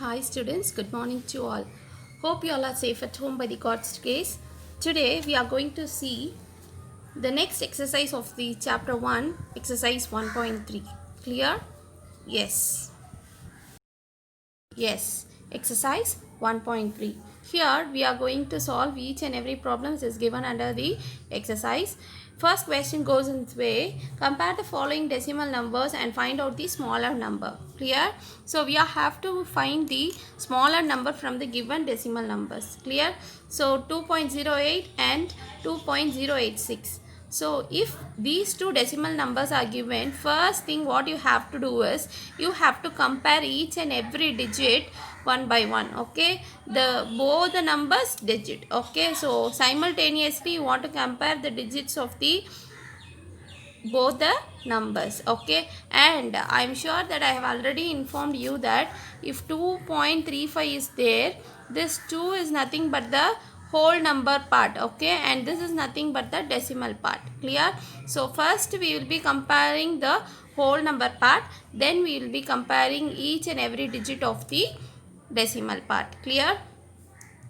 Hi students, good morning to all. Hope you all are safe at home by the God's grace. Today we are going to see the next exercise of the chapter 1, exercise 1.3. Clear? Yes. Yes, exercise 1.3. Here we are going to solve each and every problem is given under the exercise. First question goes in this way. Compare the following decimal numbers and find out the smaller number. Clear? So we have to find the smaller number from the given decimal numbers. Clear? So 2.08 and 2.086. So if these two decimal numbers are given, first thing what you have to do is you have to compare each and every digit one by one. Okay, the both the numbers digit. Okay, so simultaneously you want to compare the digits of the both the numbers. Okay, and I'm sure that I have already informed you that if 2.35 is there, this 2 is nothing but the whole number part. Okay, and this is nothing but the decimal part. Clear? So first we will be comparing the whole number part, then we will be comparing each and every digit of the decimal part. Clear?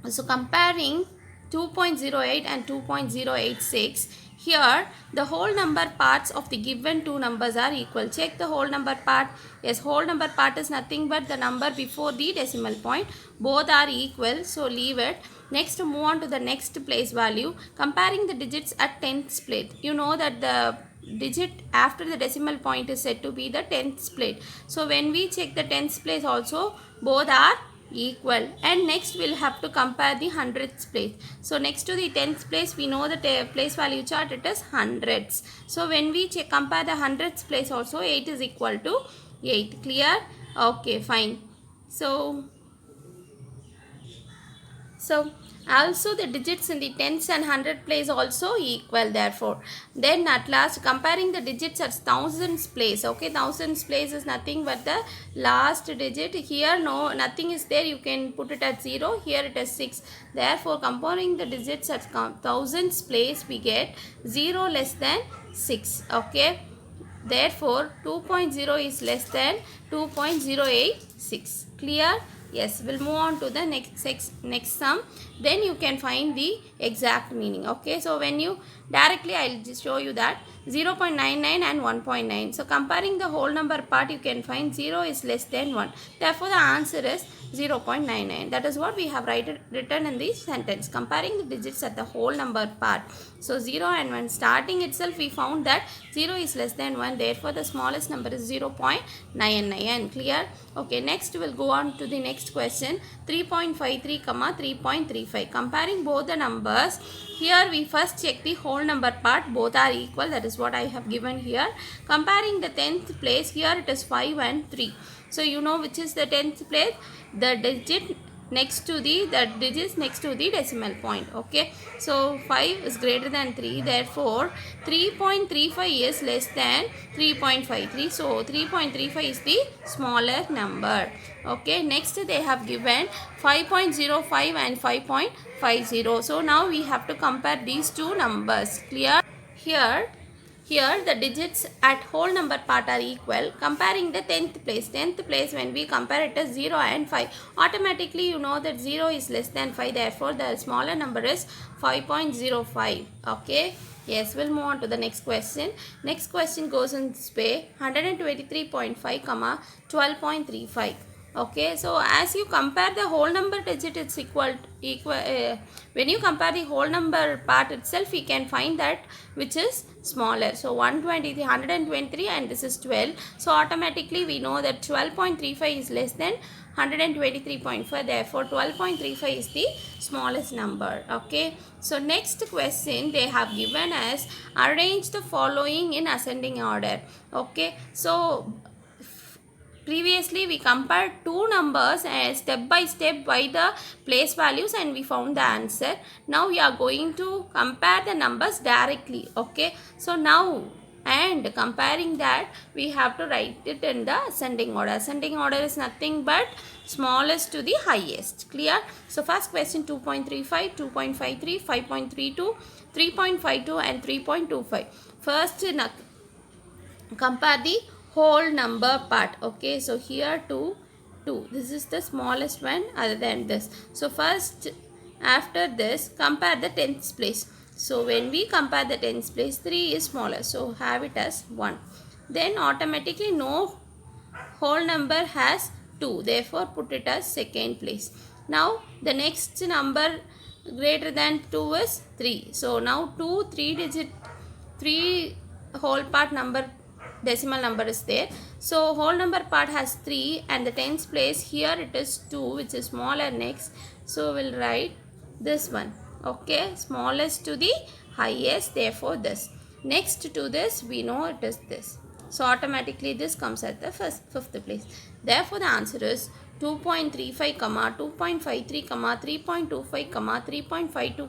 So comparing 2.08 and 2.086, here the whole number parts of the given two numbers are equal. Check the whole number part. Yes, whole number part is nothing but the number before the decimal point. Both are equal, so leave it. Next, move on to the next place value. Comparing the digits at tens place. You know that the digit after the decimal point is said to be the tens place. So when we check the tens place also, both are equal. And next we'll have to compare the hundredths place. So next to the tenths place, we know that place value chart, it is hundreds. So when we compare the hundredths place also, 8 is equal to 8. Clear? Okay, fine. So also the digits in the tens and hundred place also equal, therefore. Then at last comparing the digits at thousands place. Okay, thousands place is nothing but the last digit. Here no, nothing is there, you can put it at 0. Here it is 6. Therefore comparing the digits at thousands place, we get 0 less than 6. Okay, therefore 2.0 is less than 2.086. Clear? Yes, we'll move on to the next sum. Then you can find the exact meaning. Okay, so when you directly, I'll just show you that 0.99 and 1.9. So comparing the whole number part, you can find 0 is less than 1. Therefore the answer is 0.99. That is what we have written in the sentence. Comparing the digits at the whole number part. So 0 and 1, starting itself we found that 0 is less than 1. Therefore the smallest number is 0.99. Clear? Okay, next we'll go on to the next question. 3.53 comma 3.35. Comparing both the numbers. Here we first check the whole number part. Both are equal. That is what I have given here. Comparing the 10th place. Here it is 5 and 3. So you know which is the 10th place. The digit next to the digits next to the decimal point. Okay, so 5 is greater than 3. Therefore 3.35 is less than 3.53. So 3.35 is the smaller number. Okay, next they have given 5.05 and 5.50. So now we have to compare these two numbers. Clear? Here the digits at whole number part are equal. Comparing the 10th place. 10th place, when we compare it as 0 and 5. Automatically you know that 0 is less than 5. Therefore the smaller number is 5.05. Okay. Yes, we'll move on to the next question. Next question goes in this way. 123.5 comma 12.35. Okay, so as you compare the whole number digit, it's equal when you compare the whole number part itself, we can find that which is smaller. So 123 and this is 12. So automatically we know that 12.35 is less than 123.5. Therefore 12.35 is the smallest number. Okay, so next question they have given us, arrange the following in ascending order. Okay, so previously we compared two numbers and step by step by the place values and we found the answer. Now we are going to compare the numbers directly. Okay, so now and comparing that, we have to write it in the ascending order. Ascending order is nothing but smallest to the highest. Clear? So first question 2.35, 2.53, 5.32, 3.52 and 3.25. First compare the whole number part. Okay, so here 2 2. This is the smallest one other than this. So first, after this, compare the tens place. So when we compare the tens place, 3 is smaller. So have it as 1. Then automatically no whole number has 2. Therefore put it as second place. Now the next number greater than 2 is 3. So now 2 3 whole part number decimal number is there. So whole number part has 3 and the tens place here it is 2, which is smaller next. So we'll write this one. Okay, smallest to the highest, therefore this. Next to this we know it is this. So automatically this comes at the fifth place. Therefore the answer is 2.35, 2.53, 3.25, 3.52,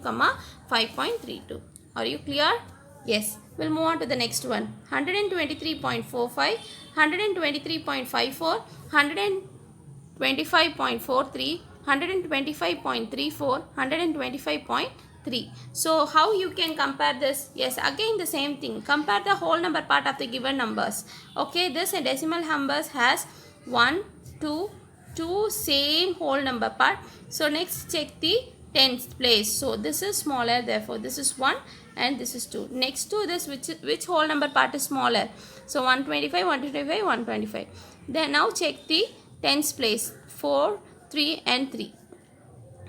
5.32. Are you clear? Yes. We'll move on to the next one. 123.45, 123.54, 125.43, 125.34, 125.3. So how you can compare this? Yes, again the same thing. Compare the whole number part of the given numbers. Okay, this decimal numbers has 1, 2, 2 same whole number part. So next check the tens place. So this is smaller, therefore this is 1 and this is 2. Next to this, which whole number part is smaller? So 125, 125, 125. Then now check the tens place. 4, 3 and 3.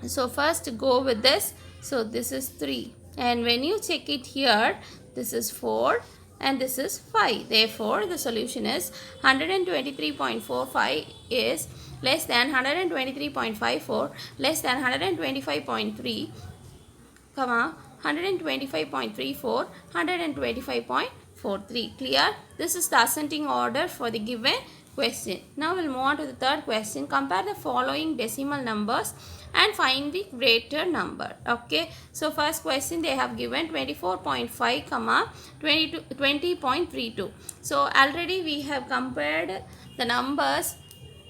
So first go with this. So this is 3. And when you check it here, this is 4 and this is 5. Therefore the solution is 123.45 is less than 123.54, less than 125.3, 125.34, 125.43. Clear? This is the ascending order for the given question. Now we'll move on to the third question. Compare the following decimal numbers and find the greater number. Okay, so first question they have given 24.5, 20.32. So already we have compared the numbers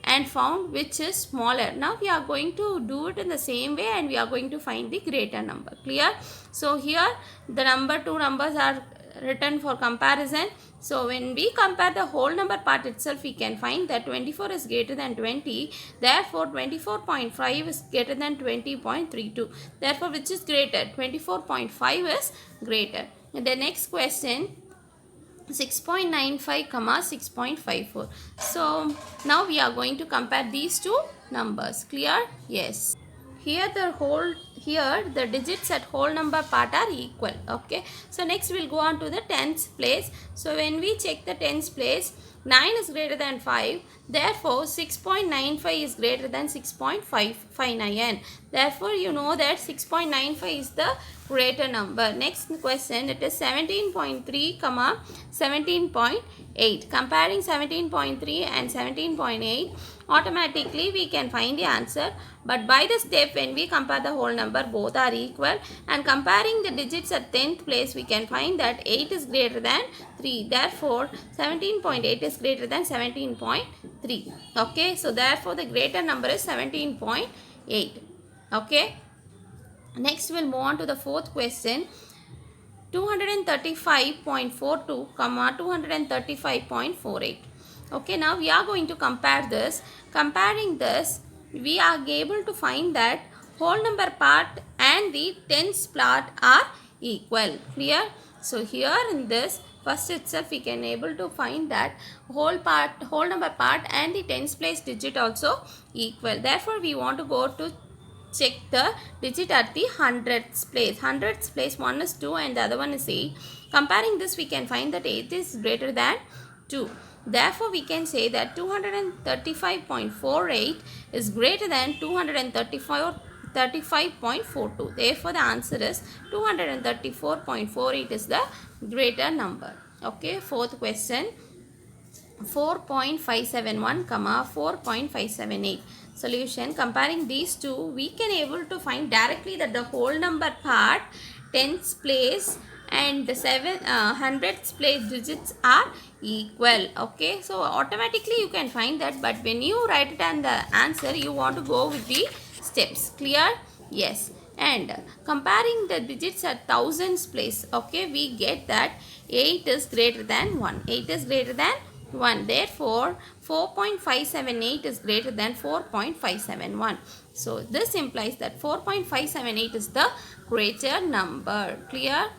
and found which is smaller. Now we are going to do it in the same way and we are going to find the greater number. Clear? So here the two numbers are written for comparison. So when we compare the whole number part itself, we can find that 24 is greater than 20. Therefore 24.5 is greater than 20.32. Therefore which is greater? 24.5 is greater. And the next question, 6.95, 6.54. So now we are going to compare these two numbers. Clear? Yes. Here the digits at whole number part are equal. Okay. So next we'll go on to the tens place. So when we check the tens place, 9 is greater than 5. Therefore 6.95 is greater than 6.559. Therefore you know that 6.95 is the greater number. Next question, it is 17.3, 17.8. Comparing 17.3 and 17.8, automatically we can find the answer. But by the step, when we compare the whole number, both are equal. And comparing the digits at 10th place, we can find that 8 is greater than 3. Therefore 17.8 is greater than 17.3. Okay, so therefore the greater number is 17.8. Okay. Next we'll move on to the fourth question. 235.42, 235.48. Okay, now we are going to compare this. Comparing this, we are able to find that whole number part and the tens part are equal. Clear? So here in this, first itself we can able to find that whole number part and the tens place digit also equal. Therefore we want to go to check the digit at the hundredths place. Hundredths place, one is 2 and the other one is 8. Comparing this, we can find that 8 is greater than 2. Therefore we can say that 235.48 is greater than 235.42. Therefore the answer is 234.48 is the greater number. Okay, fourth question, 4.571, 4.578. Solution. Comparing these two, we can able to find directly that the whole number part, tens place and the hundredths place digits are equal. Okay, so automatically you can find that, but when you write it and the answer, you want to go with the steps. Clear? Yes. And comparing the digits at thousands place, okay, we get that 8 is greater than 1. 8 is greater than 1. Therefore, 4.578 is greater than 4.571. So, this implies that 4.578 is the greater number. Clear?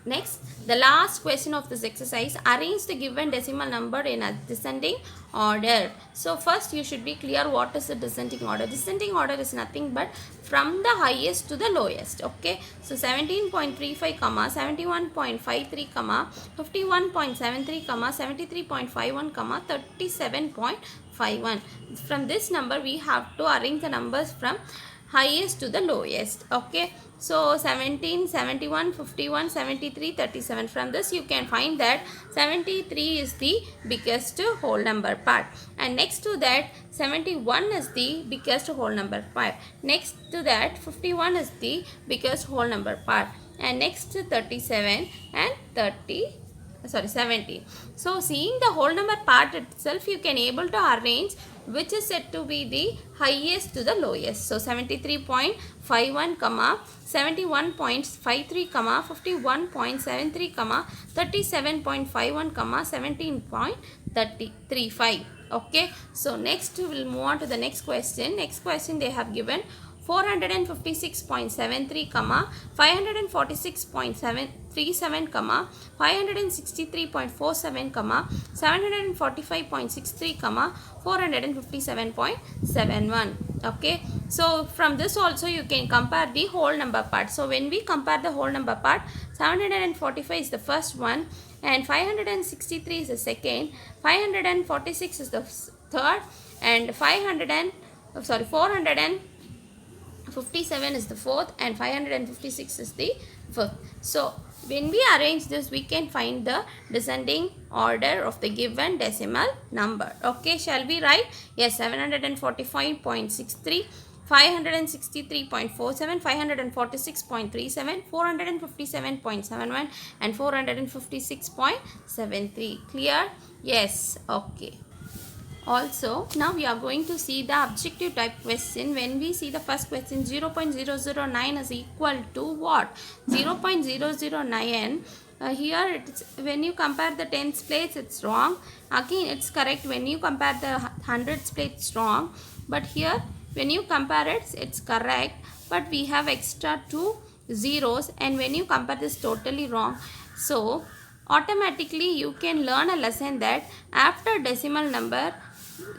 Next, the last question of this exercise, arrange the given decimal number in a descending order. So, first you should be clear what is the descending order. Descending order is nothing but from the highest to the lowest. Okay. So, 17.35, 71.53, 51.73, 73.51, 37.51. From this number, we have to arrange the numbers from highest to the lowest. Okay, so 17, 71, 51, 73, 37. From this you can find that 73 is the biggest whole number part, and next to that 71 is the biggest whole number part, next to that 51 is the biggest whole number part, and next to 37 and 70. So seeing the whole number part itself, you can able to arrange which is said to be the highest to the lowest. So 73.51, 71.53, 51.73, 37.51, 17.35. Okay, so next we will move on to the next question. Next question they have given 456.73, 546.37, 563.47, 745.63, 457.71. Okay, so from this also you can compare the whole number part. So when we compare the whole number part, 745 is the first one, and 563 is the second, 546 is the third, and 457 is the fourth, and 556 is the fifth. So when we arrange this, we can find the descending order of the given decimal number. Okay, shall we write? Yes, 745.63, 563.47, 546.37, 457.71, and 456.73. Clear? Yes. Okay. Also, now we are going to see the objective type question. When we see the first question, 0.009 is equal to what? 0.009. Here it's, when you compare the tens place, it's wrong. Again, it's correct. When you compare the hundreds place, it's wrong. But here, when you compare it, it's correct. But we have extra 2 zeros, and when you compare this, totally wrong. So automatically you can learn a lesson that after decimal number,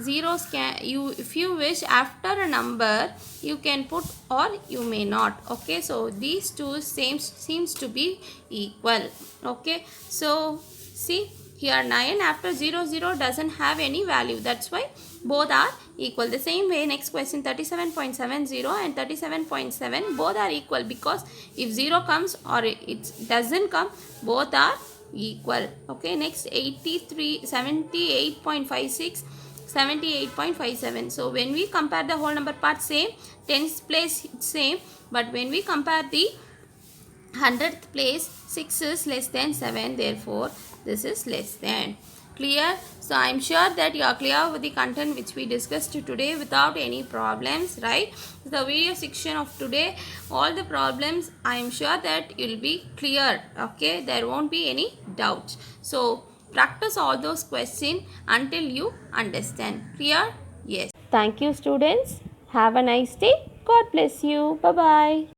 zeros can you, if you wish, after a number you can put or you may not. Okay, so these two seems to be equal. Okay, so see here 9 after 0 doesn't have any value, that's why both are equal. The same way next question 37.70 and 37.7, both are equal, because if 0 comes or it doesn't come, both are equal. Okay, next 78.56, 78.57. So when we compare the whole number part, same, tens place same, but when we compare the 100th place, 6 is less than 7, therefore this is less than. Clear? So I am sure that you are clear with the content which we discussed today without any problems, right? The video section of today, all the problems, I am sure that you will be clear. Okay, there won't be any doubts. So practice all those questions until you understand. Clear? Yes. Thank you, students. Have a nice day. God bless you. Bye-bye.